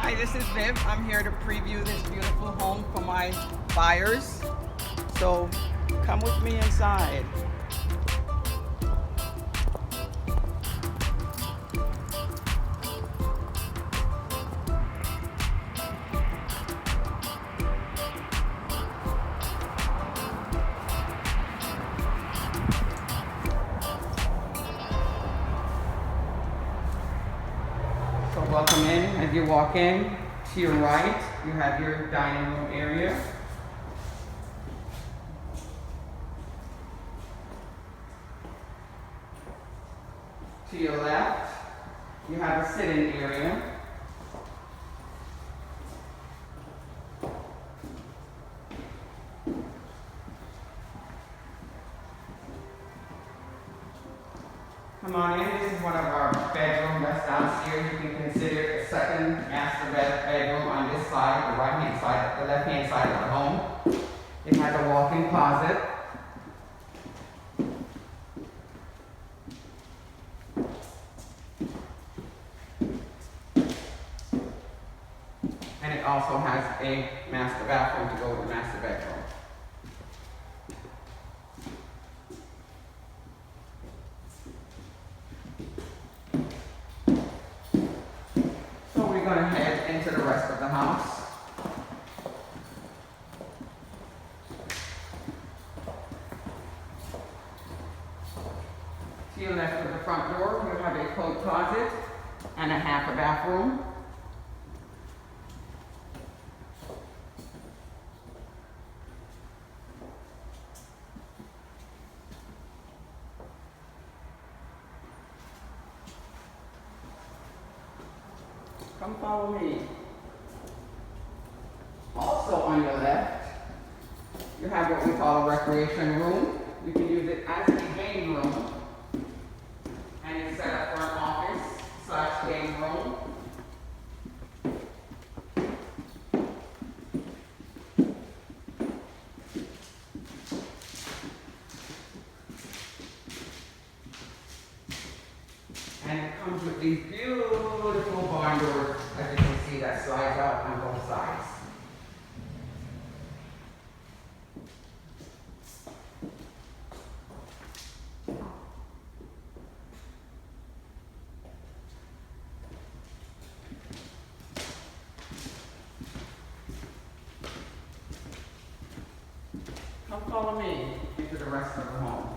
Hi, this is Viv. I'm here to preview this beautiful home for my buyers. So come with me inside. So welcome in. As you walk in, to your right, you have your dining room area. To your left, you have a sit-in area. Come on in. This is one of our bedrooms that's downstairs. You can consider a second master bedroom on this side, the right-hand side, the left-hand side of the home. It has a walk-in closet. And it also has a master bathroom to go with the master bedroom. So we're going to head into the rest of the house. To your left of the front door, you have a coat closet and a half a bathroom. Come follow me. Also on your left, you have what we call a recreation room. You can use it as a game room. And it's set up for an office / game room. And it comes with these beautiful barn doors, as you can see, that slides out on both sides. Come follow me into the rest of the home.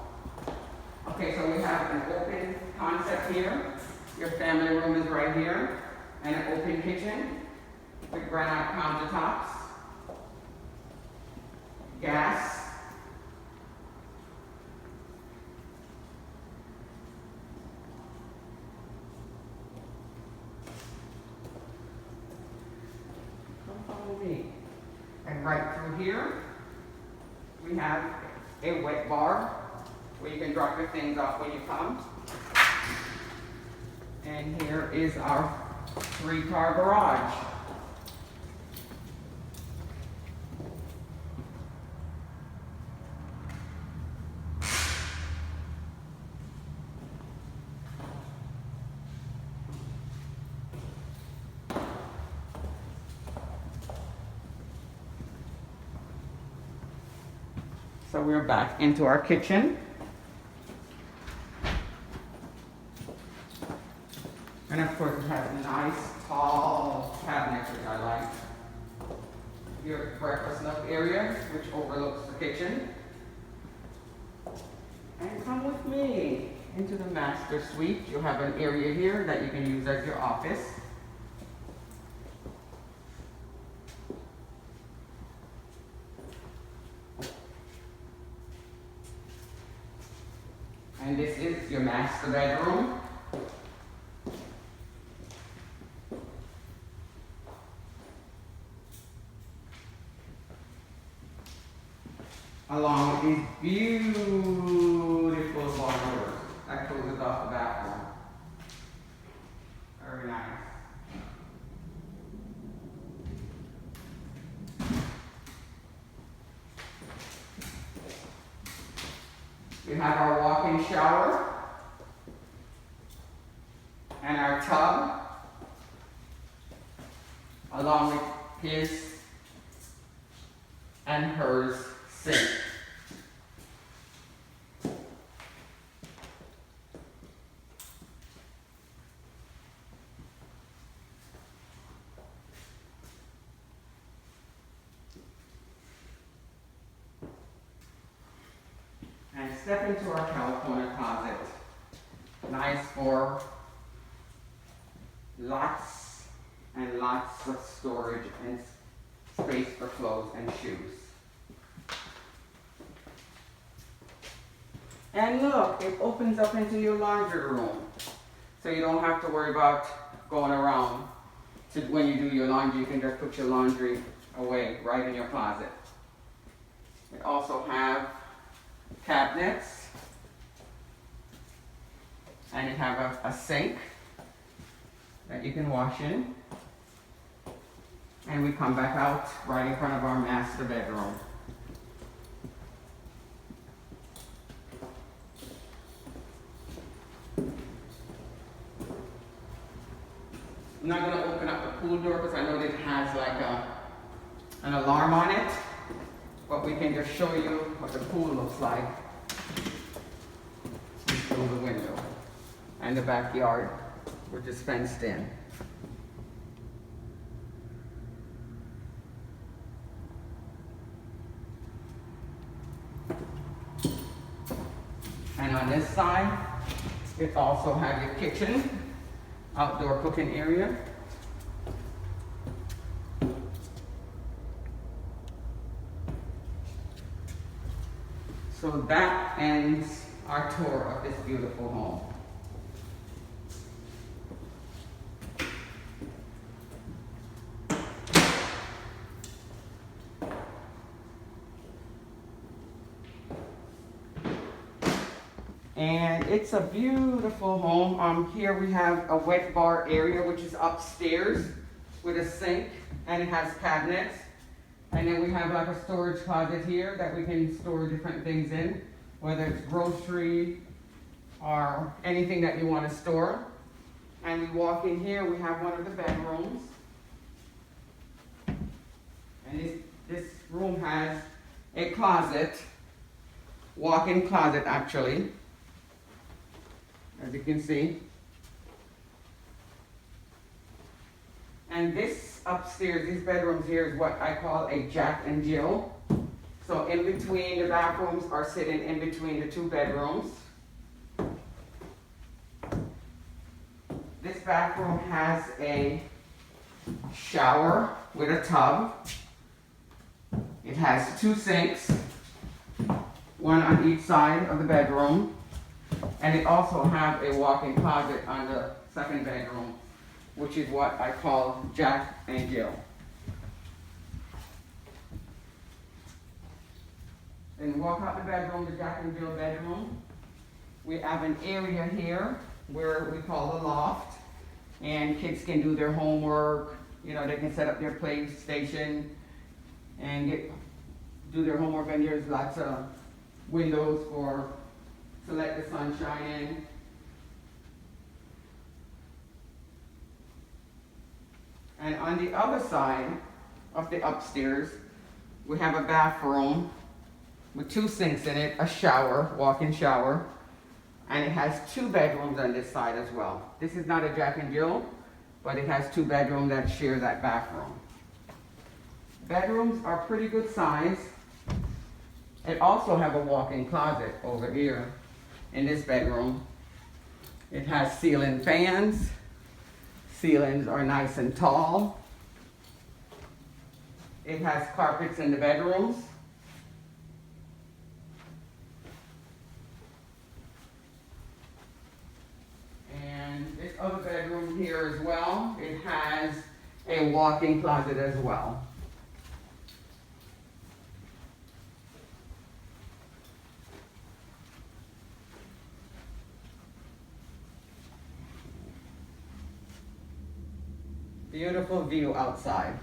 Okay, so we have an open concept here. Your family room is right here, and an open kitchen with granite countertops, gas, come follow me. And right through here, we have a wet bar where you can drop your things off when you come. And here is our 3-car garage. So we're back into our kitchen. And of course it has a nice tall cabinet, which I like. Your breakfast nook area, which overlooks the kitchen. And come with me into the master suite. You have an area here that you can use as your office. And this is your master bedroom. Along with these beautiful barn doors that closes off the bathroom. Very nice. We have our walk-in shower and our tub. along with his and hers sink. And step into our California closet. Nice for lots and lots of storage and space for clothes and shoes. And look, it opens up into your laundry room. So you don't have to worry about going around. So when you do your laundry, you can just put your laundry away right in your closet. We also have cabinets. And you have a sink that you can wash in. And we come back out right in front of our master bedroom. I'm not going to open up the pool door because I know that it has like an alarm on it, but we can just show you what the pool looks like through the window. And the backyard, which is fenced in. And on this side, it also has your kitchen, outdoor cooking area. So that ends our tour of this beautiful home. And it's a beautiful home. Here we have a wet bar area, which is upstairs with a sink, and it has cabinets. And then we have like a storage closet here that we can store different things in, whether it's grocery or anything that you want to store. And we walk in here, we have one of the bedrooms. And this room has a closet, walk-in closet actually, as you can see. And this upstairs, these bedrooms here is what I call a Jack and Jill. So in between, the bathrooms are sitting in between the two bedrooms. This bathroom has a shower with a tub. It has two sinks, one on each side of the bedroom. And it also has a walk-in closet on the second bedroom, which is what I call Jack and Jill. Then walk out the bedroom, the Jack and Jill bedroom. We have an area here where we call the loft, and kids can do their homework. You know, they can set up their PlayStation and do their homework, and there's lots of windows to let the sun shine in. And on the other side of the upstairs, we have a bathroom with two sinks in it, a shower, walk-in shower, and it has two bedrooms on this side as well. This is not a Jack and Jill, but it has two bedrooms that share that bathroom. Bedrooms are pretty good size. It also have a walk-in closet over here in this bedroom. It has ceiling fans. Ceilings are nice and tall. It has carpets in the bedrooms. And this other bedroom here as well, it has a walk-in closet as well. Beautiful view outside.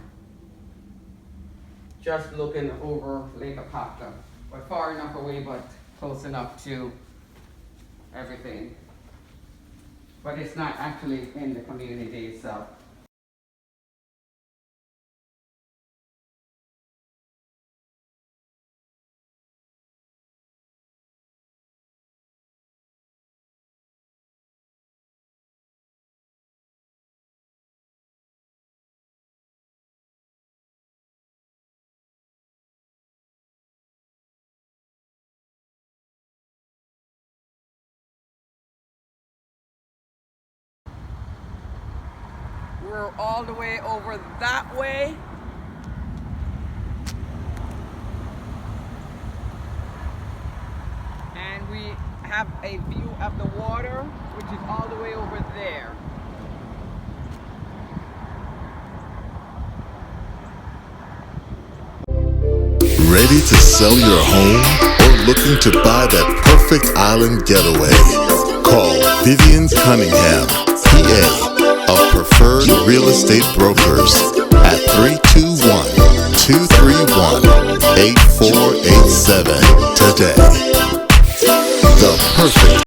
Just looking over Lake Apopka, but far enough away, but close enough to everything. But it's not actually in the community itself. We're all the way over that way. And we have a view of the water, which is all the way over there. Ready to sell your home or looking to buy that perfect island getaway? Call Vivienne Cunningham, PA, of Preferred Real Estate Brokers at 321-231-8487 today. The perfect